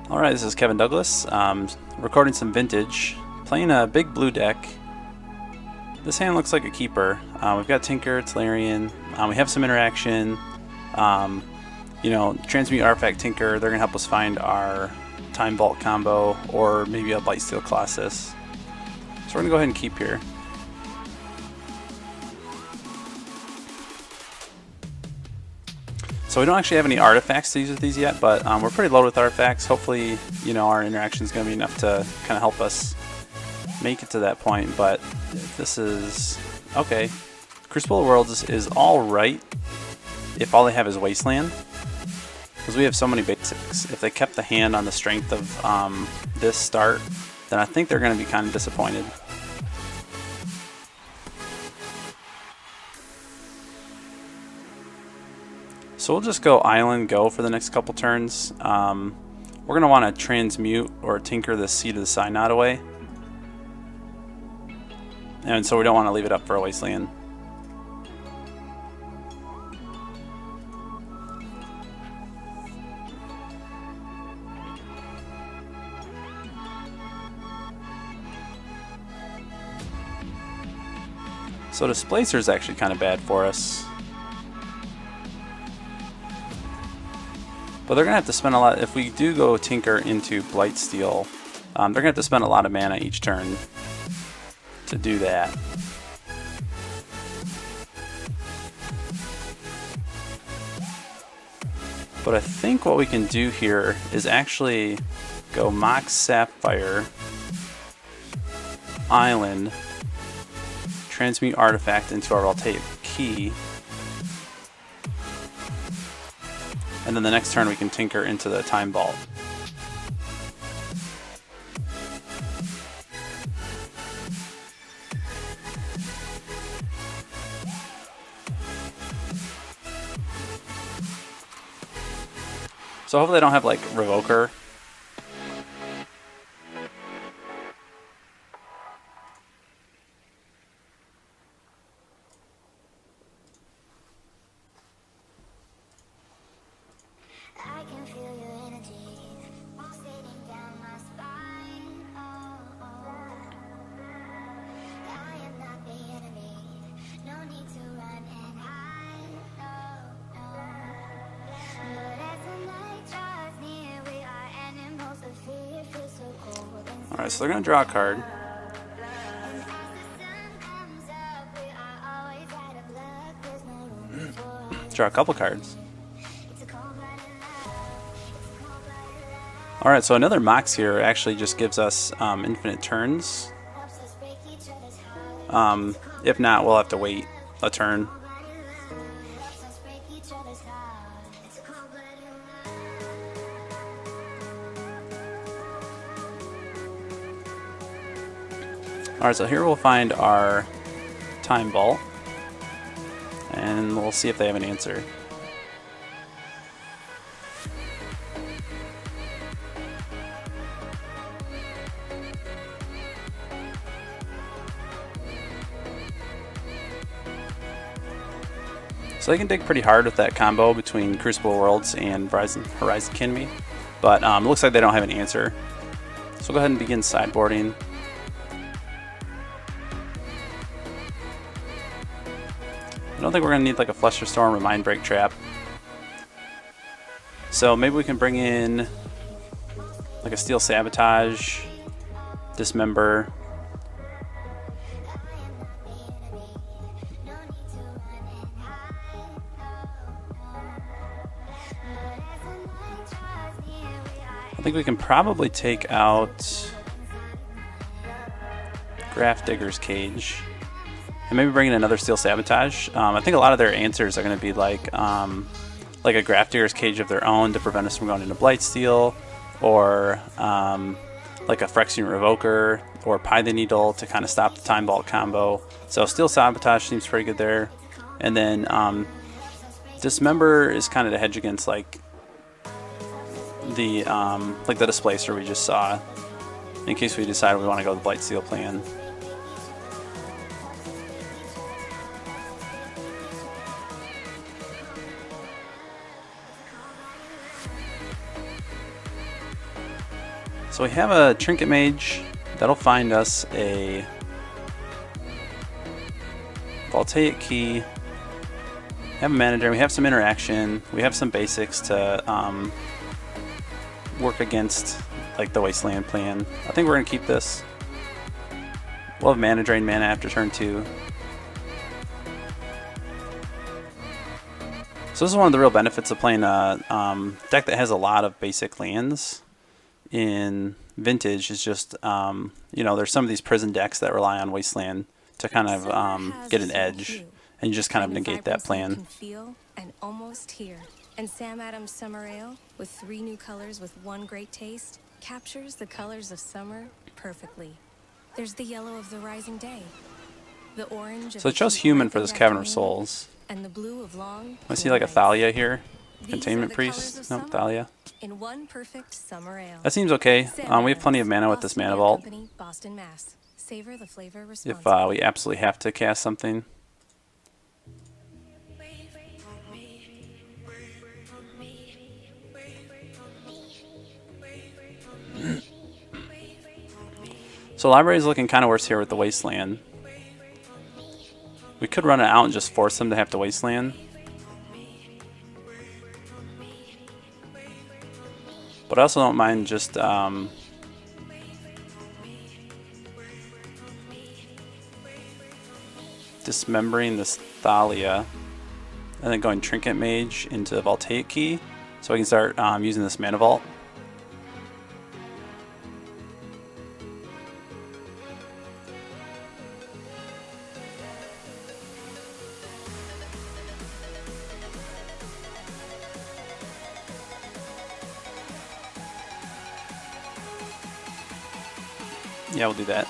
Alright, this is Kevin Douglas, recording some vintage, playing a big blue deck. This hand looks like a keeper. We've got Tinker, Tolarian, we have some interaction, Transmute Artifact Tinker, they're going to help us find our Time Vault combo, or maybe a Blightsteel Colossus. So we're going to go ahead and keep here. So we don't actually have any artifacts to use with these yet, but we're pretty loaded with artifacts. Hopefully, our interaction is going to be enough to kind of help us make it to that point. But this is okay. Crucible of Worlds is all right if all they have is Wasteland, because we have so many basics. If they kept the hand on the strength of this start, then I think they're going to be kind of disappointed. So we'll just go Island Go for the next couple turns. We're going to want to transmute or tinker the Seed of the Synod away. And so we don't want to leave it up for a Wasteland. So Displacer is actually kind of bad for us. But they're going to have to spend a lot. If we do go Tinker into Blightsteel, they're going to have to spend a lot of mana each turn to do that. But I think what we can do here is actually go Mox Sapphire, Island, Transmute Artifact into our Voltaic Key. And then the next turn we can tinker into the Time Vault. So hopefully they don't have like Revoker. I can feel your energy pulsating down my spine. I am not the enemy. No need to run and hide. But as the night draws near, we are animals of fear. Feel so cold. Alright, so they're going to draw a card. And as the sun comes up, we are always out of luck. There's no room for us. Draw a couple cards. It's a cold-blooded Alright, so another Mox here actually just gives us infinite turns. If not, we'll have to wait a turn. Alright, so here we'll find our Time Vault, and we'll see if they have an answer. So they can dig pretty hard with that combo between Crucible Worlds and Horizon Kinme, but it looks like they don't have an answer. So we'll go ahead and begin sideboarding. I don't think we're going to need like a Fluster Storm or Mind Break Trap. So maybe we can bring in like a Steel Sabotage, Dismember. I think we can probably take out Grafdigger's Cage and maybe bring in another Steel Sabotage. I think a lot of their answers are going to be like a Grafdigger's Cage of their own to prevent us from going into Blightsteel, or like a Phyrexian Revoker or Python Needle to kind of stop the Time Vault combo. So Steel Sabotage seems pretty good there, and then Dismember is kind of to hedge against like the Displacer we just saw, in case we decide we want to go the Blightsteel plan. So we have a Trinket Mage. That'll find us a Voltaic Key. Have a Mana Drain. We have some interaction. We have some basics to work against like the Wasteland plan. I think we're going to keep this. We'll have Mana Drain mana after turn 2. So this is one of the real benefits of playing a deck that has a lot of basic lands in Vintage. Is just, you know, there's some of these prison decks that rely on Wasteland to kind of get an edge, and you just kind of negate that plan. And almost here. And Sam Adams Summer Ale, with 3 new colors with 1 great taste, captures the colors of summer perfectly. There's the yellow of the rising day, the orange of So it chose human for this Cavern of Souls. and the blue of long. I see like a Thalia here. These Containment are the colors Priest. of No, summer Thalia. In one perfect summer ale. That seems okay. Sam We have plenty of Adams, mana with this Boston Mana Ale Vault. Company, Boston, Mass. Savor the flavor If responsibly. we absolutely have to cast something. So library is looking kind of worse here with the Wasteland. We could run it out and just force them to have to Wasteland. But I also don't mind just dismembering this Thalia and then going Trinket Mage into the Voltaic Key so I can start using this Mana Vault. Yeah, we'll do that.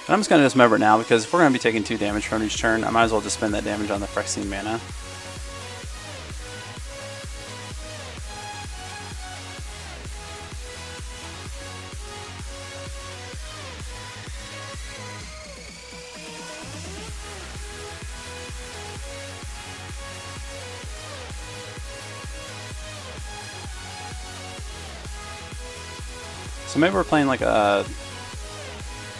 And I'm just going to dismember it now because if we're going to be taking 2 damage from each turn, I might as well just spend that damage on the Phyrexian mana. So maybe we're playing like a...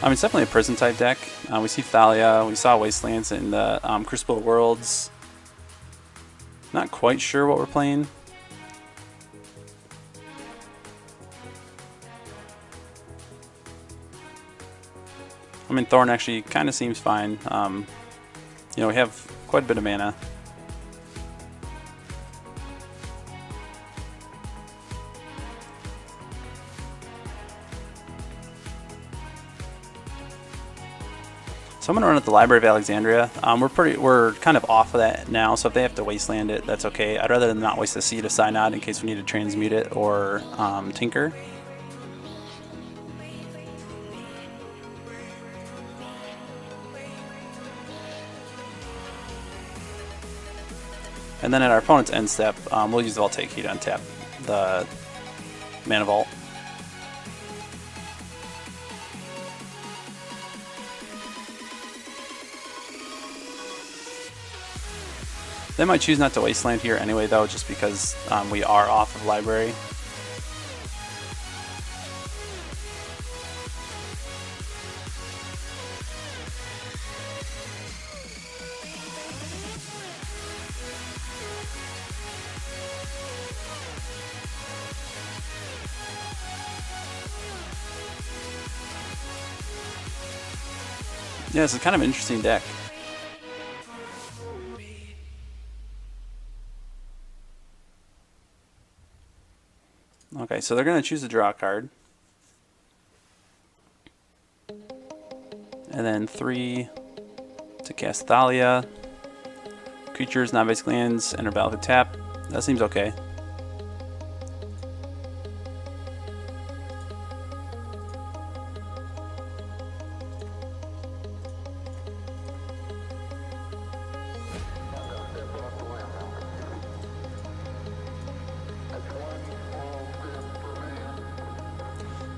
I mean, it's definitely a prison type deck. We see Thalia, we saw Wastelands in the Crucible Worlds. Not quite sure what we're playing. I mean, Thorn actually kind of seems fine. You know, we have quite a bit of mana. So I'm gonna run at the Library of Alexandria. We're kind of off of that now, so if they have to wasteland it, that's okay. I'd rather than not waste the Seed of Synod in case we need to transmute it or tinker. And then at our opponent's end step, we'll use the Voltaic Key to untap the Mana Vault. They might choose not to wasteland here anyway, though, just because we are off of library. Yeah, it's kind of an interesting deck. Okay, so they're going to choose to draw a card. And then 3 to cast Thalia. Creatures, non-basic lands, enter battlefield tap. That seems okay.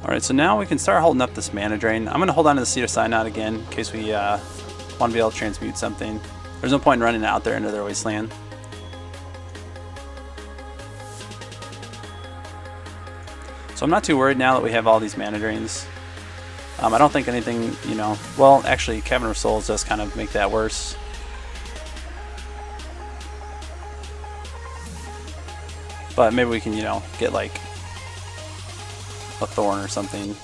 Alright, so now we can start holding up this Mana Drain. I'm going to hold on to the Seed of Synod again in case we want to be able to transmute something. There's no point in running out there into their wasteland. So I'm not too worried now that we have all these mana drains. I don't think anything, you know, well, actually, Cavern of Souls does kind of make that worse. But maybe we can, you know, get like a Thorn or something.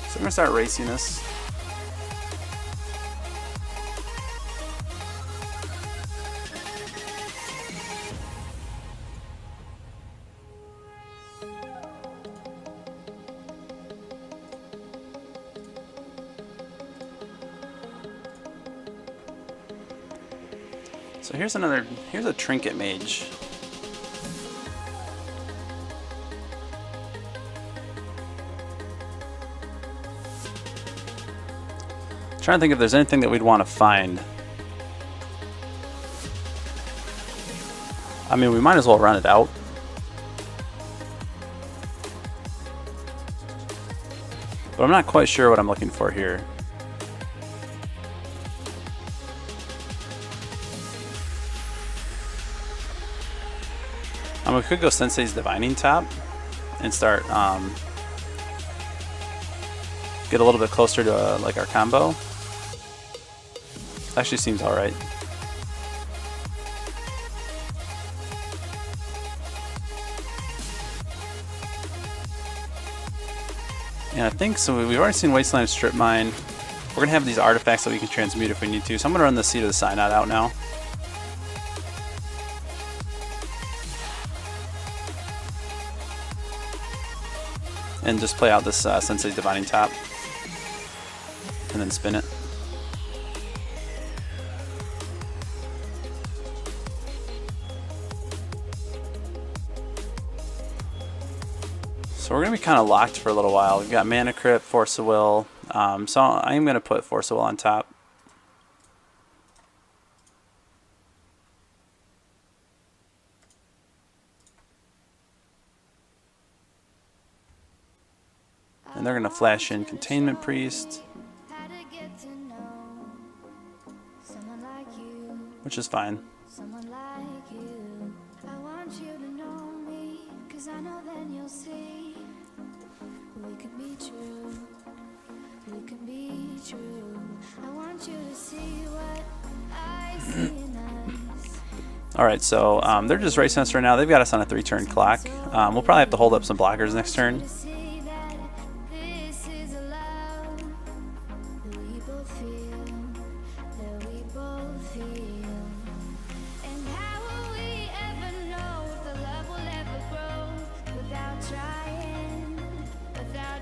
So I'm gonna start racing this. So here's a Trinket Mage. Trying to think if there's anything that we'd want to find. I mean, we might as well run it out. But I'm not quite sure what I'm looking for here. We could go Sensei's Divining top and start get a little bit closer to like our combo. Actually seems alright. And I think so. We've already seen Wasteland Strip Mine. We're gonna have these artifacts that we can transmute if we need to. So I'm gonna run the Seed of the Synod out now. And just play out this Sensei's Divining top. And then spin it. So we're going to be kind of locked for a little while. We've got Mana Crypt, Force of Will. So I am going to put Force of Will on top. And they're going to flash in Containment Priest, which is fine. Alright, so they're just racing us right now. They've got us on a 3-turn clock. We'll probably have to hold up some blockers next turn.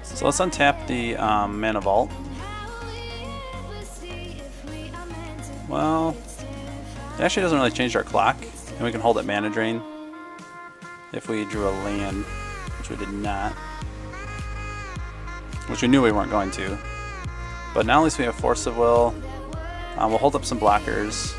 So let's untap the Mana Vault. Well, it actually doesn't really change our clock, and we can hold at Mana Drain if we drew a land, which we did not. Which we knew we weren't going to. But now at least we have Force of Will. We'll hold up some blockers.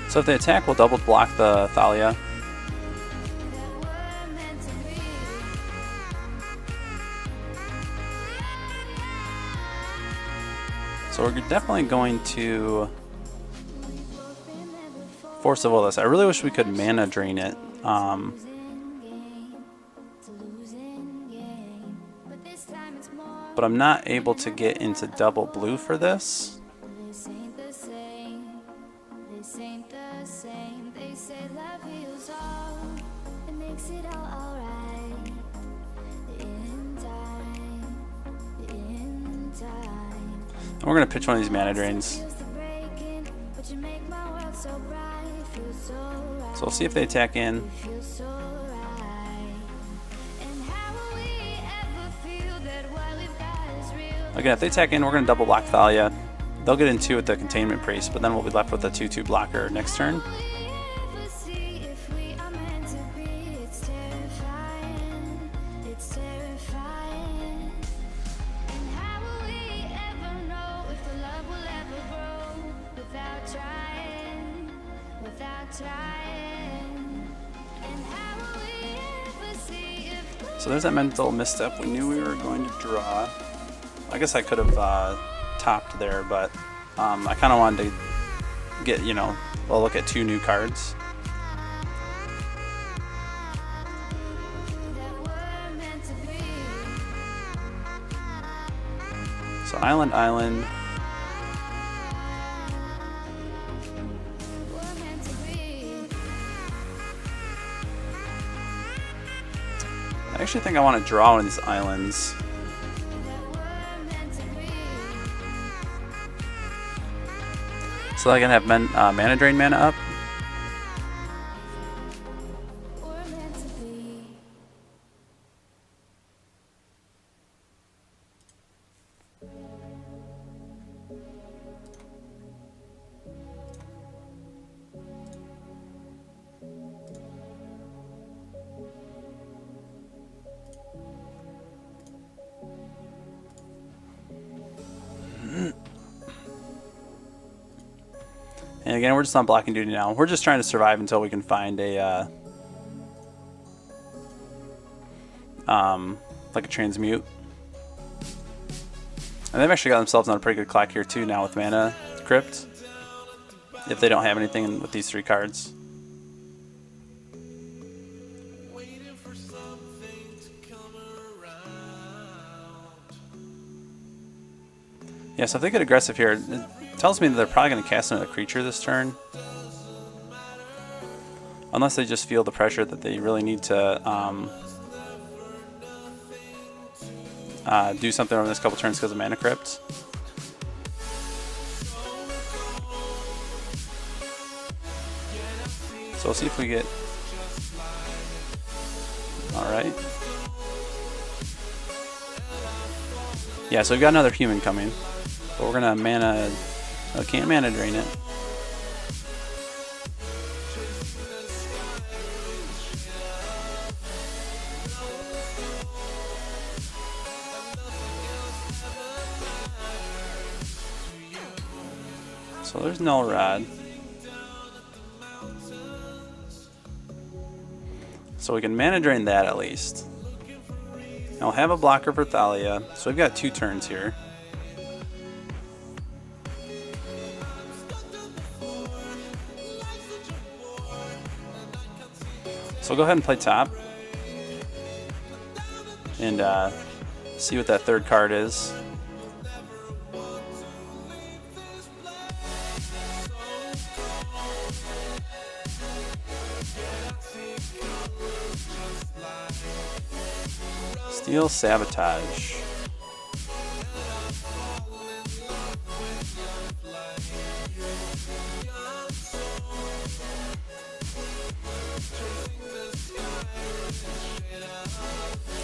So if they attack, we'll double block the Thalia. So we're definitely going to Force of Will this. I really wish we could Mana Drain it. But I'm not able to get into double blue for this. We're going to pitch one of these Mana Drains. So we'll see if they attack in. Again, if they attack in, we're going to double block Thalia. They'll get in 2 with the Containment Priest, but then we'll be left with a 2/2 blocker next turn. So there's that mental misstep. We knew we were going to draw. I guess I could have topped there, but I kind of wanted to get, you know, a look at 2 new cards. So Island, Island. I actually think I want to draw one of these islands. So I can have mana drain mana up. And again, we're just on blocking duty now. We're just trying to survive until we can find a like a transmute. And they've actually got themselves on a pretty good clock here too now with mana crypt, if they don't have anything with these 3 cards. Yeah, so if they get aggressive here, it tells me that they're probably going to cast another creature this turn. Unless they just feel the pressure that they really need to do something over this couple turns because of mana crypt. So we'll see if we get... Alright. Yeah, so we've got another human coming. But we're gonna mana... Oh, can't mana drain it. So there's Null Rod. So we can mana drain that at least. And we'll have a blocker for Thalia. So we've got 2 turns here. So we'll go ahead and play top. And see what that 3rd card is. Steel Sabotage.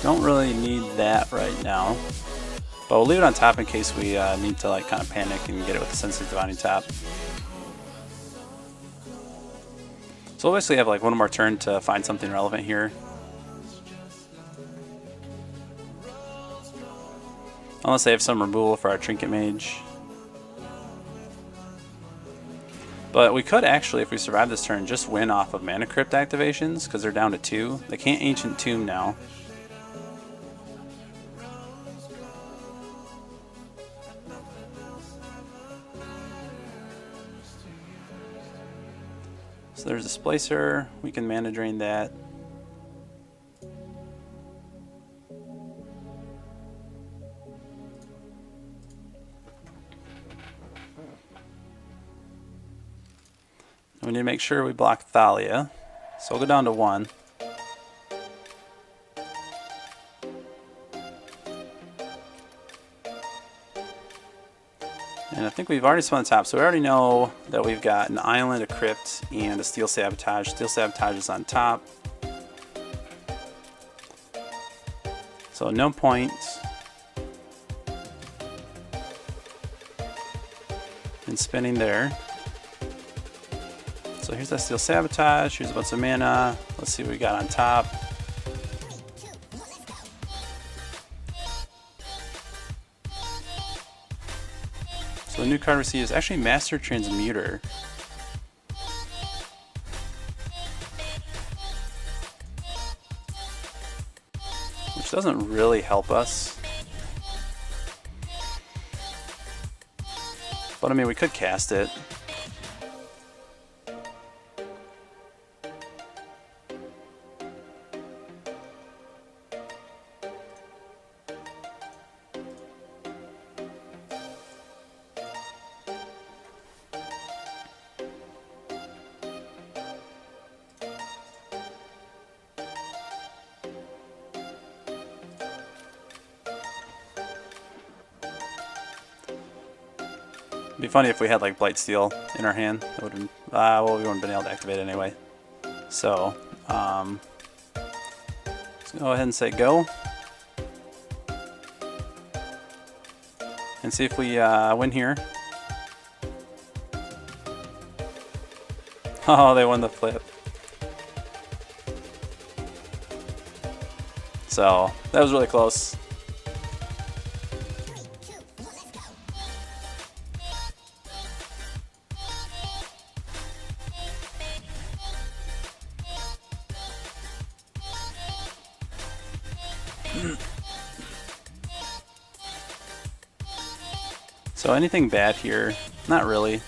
Don't really need that right now, but we'll leave it on top in case we need to like kind of panic and get it with the Sensitive Divining top. So we'll basically have like 1 more turn to find something relevant here. Unless they have some removal for our Trinket Mage. But we could actually, if we survive this turn, just win off of Mana Crypt activations, because they're down to 2. They can't Ancient Tomb now. So there's a Displacer. We can Mana Drain that. We need to make sure we block Thalia. So we'll go down to 1. And I think we've already spun the top, so we already know that we've got an Island, a Crypt, and a Steel Sabotage. Steel Sabotage is on top. So no points. And spinning there. So here's that Steel Sabotage, here's a bunch of mana. Let's see what we got on top. So the new card received is actually Master Transmuter. which doesn't really help us. But I mean, we could cast it. It'd be funny if we had like Blightsteel in our hand. That would have, well, we wouldn't have been able to activate it anyway. So, let's go ahead and say go. And see if we win here. Oh, they won the flip. So, that was really close. So anything bad here? Not really.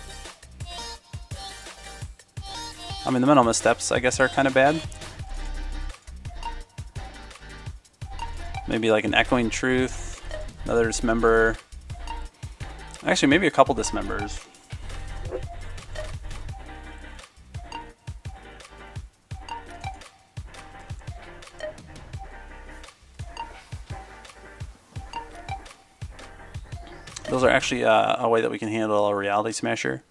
I mean, the mental missteps, I guess, are kind of bad. Maybe like an Echoing Truth, another Dismember. Actually, maybe a couple Dismembers. Those are actually a way that we can handle a Reality Smasher.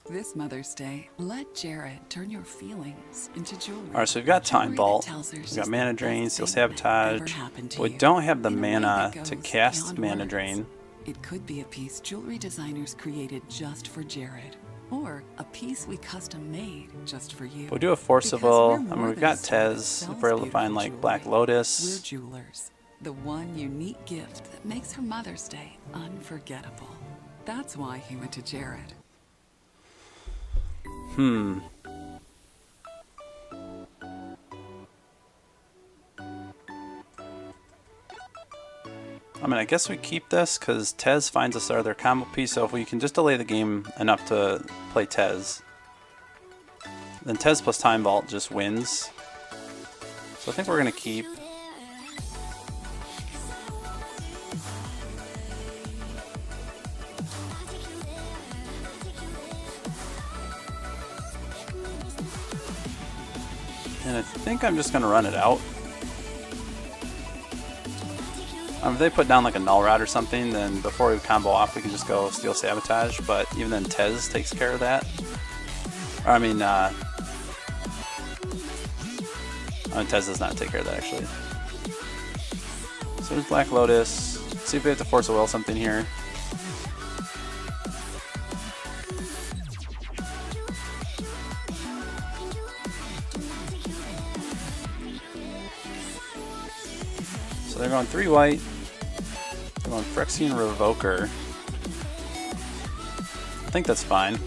This Mother's Day, let Jared turn your feelings into jewelry. Alright, so we've got Time Jewelry Vault, that tells her we've she's got the Mana best Drain, Steel thing that ever Sabotage. happened to We you. don't have the In a way mana that to goes cast beyond Mana words. Drain. It could be a piece jewelry designers created just for Jared, or a piece we custom made just for you. We'll do a Force of Because Will. we're I mean, more we've than got a store that Tez. If sells we're able to find beautiful like Black jewelry. We're Lotus. jewelers. The one unique gift that makes her Mother's Day unforgettable. That's why he went to Jared. I mean, I guess we keep this because Tez finds us our other combo piece, so if we can just delay the game enough to play Tez, then Tez plus Time Vault just wins. So I think we're going to keep. And I think I'm just going to run it out. If they put down like a Null Rod or something, then before we combo off, we can just go Steel Sabotage. But even then, Tez takes care of that. Or, I mean, Tez does not take care of that, actually. So there's Black Lotus. Let's see if we have to Force a Will something here. So they're going 3 white. They're going Phyrexian Revoker. I think that's fine.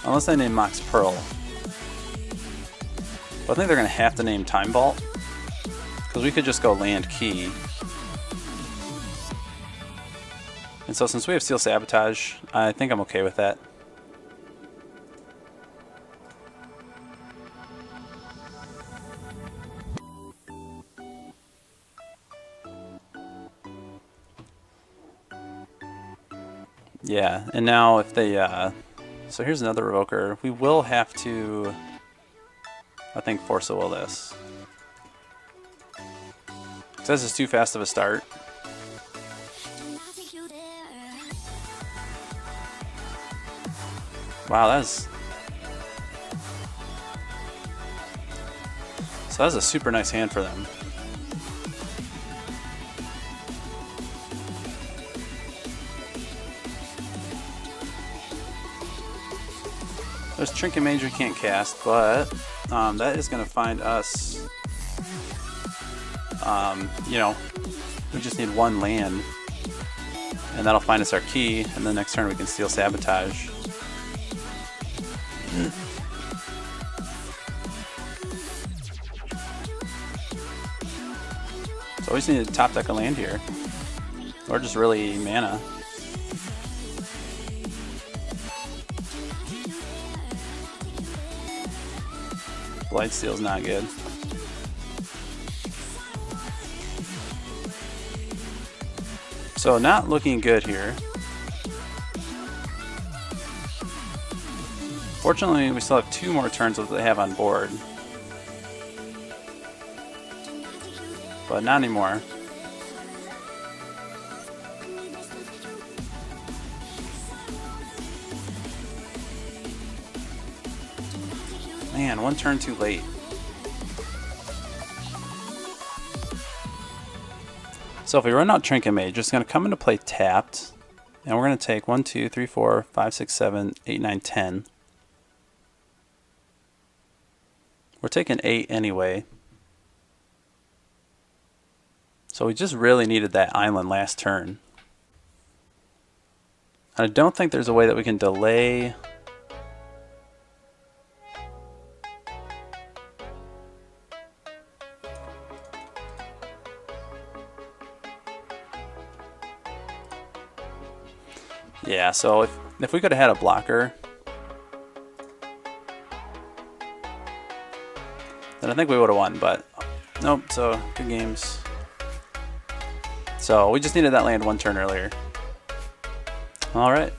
Unless they name Mox Pearl. But I think they're going to have to name Time Vault. Because we could just go land key. And so since we have Steel Sabotage, I think I'm okay with that. Yeah, and now if they, so here's another Revoker. We will have to, I think, Force a Will this. This is too fast of a start. Wow, that's... So that's a super nice hand for them. There's Trinket Mage we can't cast, but that is going to find us, you know, we just need 1 land, and that'll find us our key, and the next turn we can Steel Sabotage. So we just need to top deck a land here. Or just really mana. Blightsteel's not good. So not looking good here. Fortunately, we still have 2 more turns of what they have on board. But not anymore. Man, 1 turn too late. So if we run out Trinket Mage, it's going to come into play tapped. And we're going to take 1, 2, 3, 4, 5, 6, 7, 8, 9, 10. We're taking 8 anyway. So we just really needed that island last turn. And I don't think there's a way that we can delay. Yeah, so if we could have had a blocker, then I think we would have won, but nope, so good games. So we just needed that land 1 turn earlier. Alright.